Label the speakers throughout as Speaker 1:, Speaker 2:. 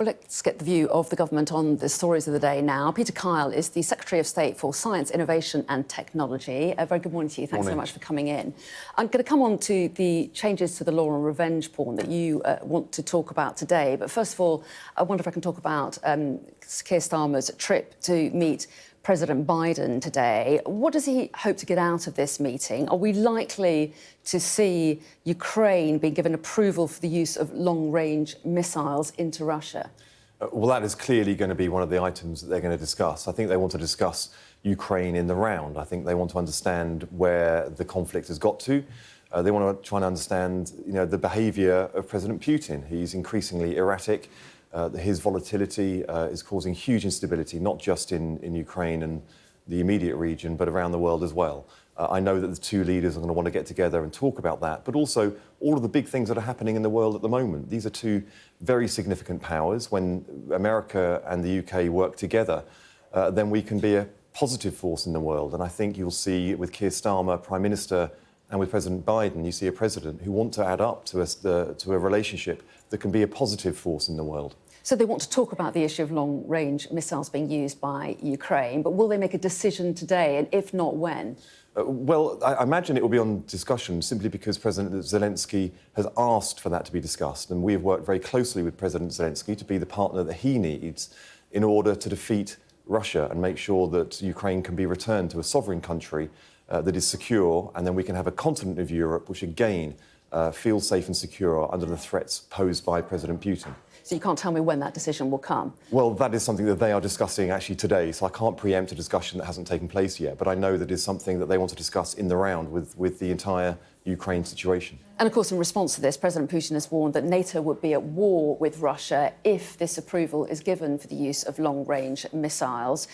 Speaker 1: Well, let's get the view of the government on the stories of the day now. Peter Kyle is the Secretary of State for Science, Innovation and Technology. A very good morning to you. Thanks so much for coming in. I'm going to come on to the changes to the law on revenge porn that you want to talk about today. But first of all, I wonder if I can talk about Keir Starmer's trip to meet President Biden today. What does he hope to get out of this meeting? Are we likely to see Ukraine being given approval for the use of long-range missiles into Russia?
Speaker 2: Well, that is clearly going to be one of the items that they're going to discuss. I think they want to discuss Ukraine in the round. I think they want to understand where the conflict has got to. They want to try and understand, the behaviour of President Putin. He's increasingly erratic. His volatility is causing huge instability, not just in Ukraine and the immediate region, but around the world as well. I know that the two leaders are going to want to get together and talk about that, but also all of the big things that are happening in the world at the moment. These are two very significant powers. When America and the UK work together, then we can be a positive force in the world. And I think you'll see with Keir Starmer, Prime Minister, and with President Biden, you see a president who want to add up to a relationship that can be a positive force in the world.
Speaker 1: So they want to talk about the issue of long-range missiles being used by Ukraine, but will they make a decision today, and if not, when?
Speaker 2: Well, I imagine it will be on discussion simply because President Zelensky has asked for that to be discussed, and we have worked very closely with President Zelensky to be the partner that he needs in order to defeat Russia and make sure that Ukraine can be returned to a sovereign country that is secure, and then we can have a continent of Europe which, again, feels safe and secure under the threats posed by President Putin.
Speaker 1: So you can't tell me when that decision will come?
Speaker 2: Well, that is something that they are discussing actually today, so I can't preempt a discussion that hasn't taken place yet, but I know that is something that they want to discuss in the round with the entire Ukraine situation.
Speaker 1: And of course, in response to this, President Putin has warned that NATO would be at war with Russia if this approval is given for the use of long-range missiles.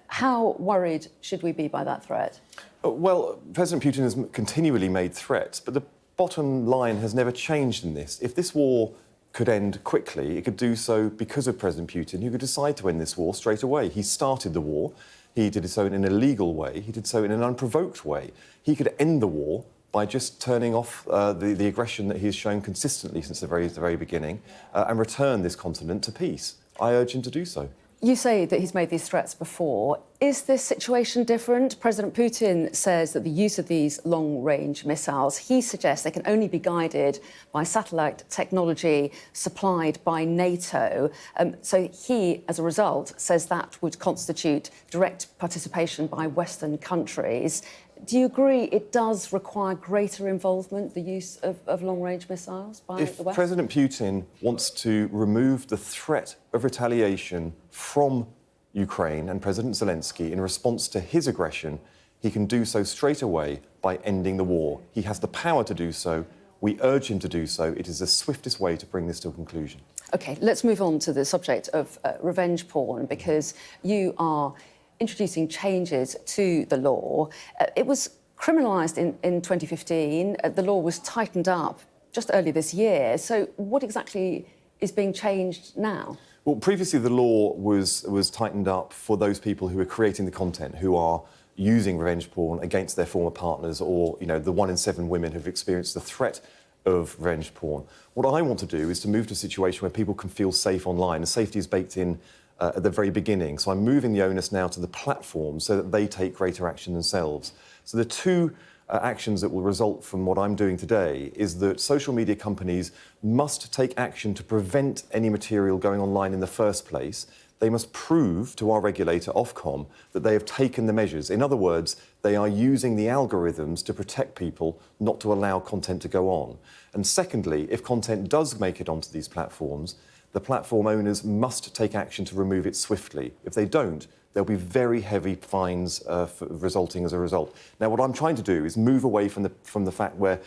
Speaker 1: How worried should we be by that threat?
Speaker 2: Well, President Putin has continually made threats, but the bottom line has never changed in this. If this war could end quickly, it could do so because of President Putin, who could decide to end this war straight away. He started the war. He did so in an illegal way. He did so in an unprovoked way. He could end the war by just turning off the aggression that he has shown consistently since the very beginning and return this continent to peace. I urge him to do so.
Speaker 1: You say that he's made these threats before. Is this situation different? President Putin says that the use of these long-range missiles, he suggests they can only be guided by satellite technology supplied by NATO. So he, as a result, says that would constitute direct participation by Western countries. Do you agree it does require greater involvement, the use of long-range missiles by the West?
Speaker 2: If President Putin wants to remove the threat of retaliation from Ukraine and President Zelensky in response to his aggression, he can do so straight away by ending the war. He has the power to do so. We urge him to do so. It is the swiftest way to bring this to a conclusion. OK, let's move on to the subject of revenge porn, because you are introducing changes to the law. It was criminalised in 2015. The law was tightened up just earlier this year. So what exactly is being changed now? Well, previously the law was tightened up for those people who are creating the content, who are using revenge porn against their former partners, or, the 1 in 7 women who've experienced the threat of revenge porn. What I want to do is to move to a situation where people can feel safe online, and safety is baked in at the very beginning. So I'm moving the onus now to the platforms so that they take greater action themselves. So the two actions that will result from what I'm doing today is that social media companies must take action to prevent any material going online in the first place. They must prove to our regulator, Ofcom, that they have taken the measures. In other words, they are using the algorithms to protect people, not to allow content to go on. And secondly, if content does make it onto these platforms, the platform owners must take action to remove it swiftly. If they don't, there'll be very heavy fines resulting as a result. Now, what I'm trying to do is move away from the fact where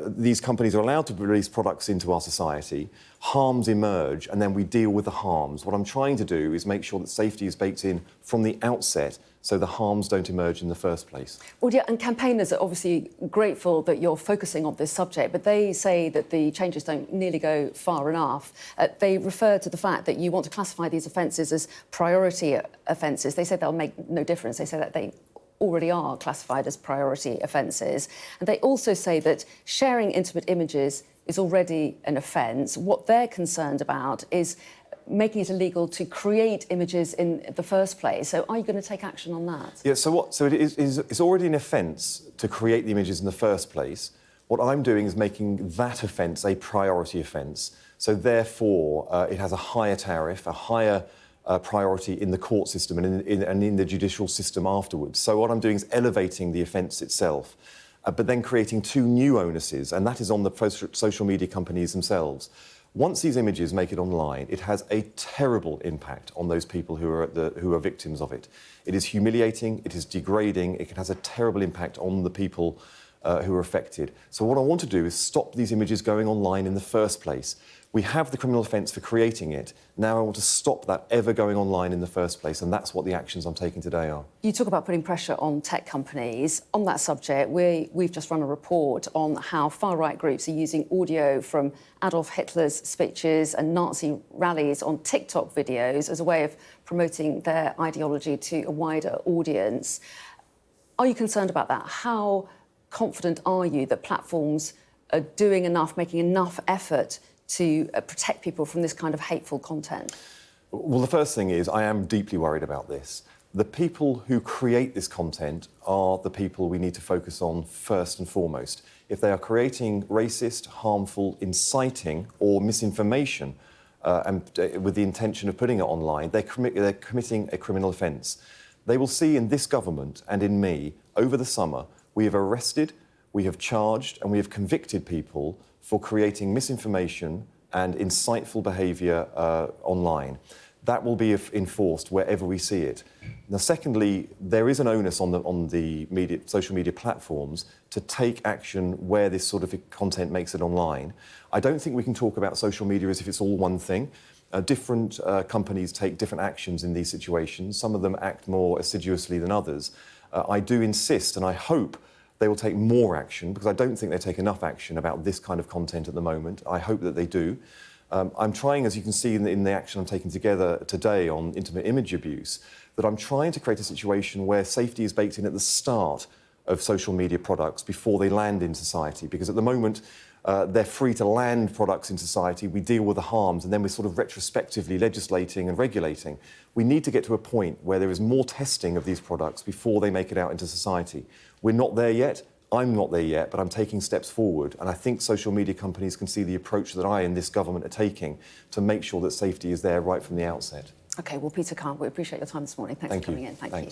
Speaker 2: these companies are allowed to release products into our society, harms emerge, and then we deal with the harms. What I'm trying to do is make sure that safety is baked in from the outset, so the harms don't emerge in the first place.
Speaker 1: Well, yeah, and campaigners are obviously grateful that you're focusing on this subject, but they say that the changes don't nearly go far enough. They refer to the fact that you want to classify these offences as priority offences. They say they'll make no difference. They say that they already are classified as priority offences. And they also say that sharing intimate images is already an offence. What they're concerned about is making it illegal to create images in the first place. So are you going to take action on that?
Speaker 2: Yeah, so it's already an offence to create the images in the first place. What I'm doing is making that offence a priority offence. So therefore, it has a higher tariff, a higher priority in the court system and in the judicial system afterwards. So what I'm doing is elevating the offence itself, but then creating two new onuses, and that is on the social media companies themselves. Once these images make it online, it has a terrible impact on those people who are victims of it. It is humiliating, it is degrading, it has a terrible impact on the people who are affected. So what I want to do is stop these images going online in the first place. We have the criminal offence for creating it. Now I want to stop that ever going online in the first place, and that's what the actions I'm taking today are.
Speaker 1: You talk about putting pressure on tech companies. On that subject, we've just run a report on how far-right groups are using audio from Adolf Hitler's speeches and Nazi rallies on TikTok videos as a way of promoting their ideology to a wider audience. Are you concerned about that? How confident are you that platforms are doing enough, making enough effort to protect people from this kind of hateful content?
Speaker 2: Well, the first thing is I am deeply worried about this. The people who create this content are the people we need to focus on first and foremost. If they are creating racist, harmful, inciting or misinformation and with the intention of putting it online, they're committing a criminal offence. They will see in this government and in me, over the summer, we have arrested, we have charged and we have convicted people for creating misinformation and insightful behaviour online. That will be enforced wherever we see it. Now, secondly, there is an onus on the social media platforms to take action where this sort of content makes it online. I don't think we can talk about social media as if it's all one thing. Different companies take different actions in these situations. Some of them act more assiduously than others. I do insist, and I hope they will take more action, because I don't think they take enough action about this kind of content at the moment. I hope that they do. I'm trying, as you can see in the action I'm taking together today on intimate image abuse, that I'm trying to create a situation where safety is baked in at the start of social media products before they land in society. Because at the moment, they're free to land products in society, we deal with the harms, and then we're sort of retrospectively legislating and regulating. We need to get to a point where there is more testing of these products before they make it out into society. We're not there yet. I'm not there yet, but I'm taking steps forward. And I think social media companies can see the approach that I and this government are taking to make sure that safety is there right from the outset.
Speaker 1: OK, well, Peter Kyle, we appreciate your time this morning. Thanks for coming in. Thank you.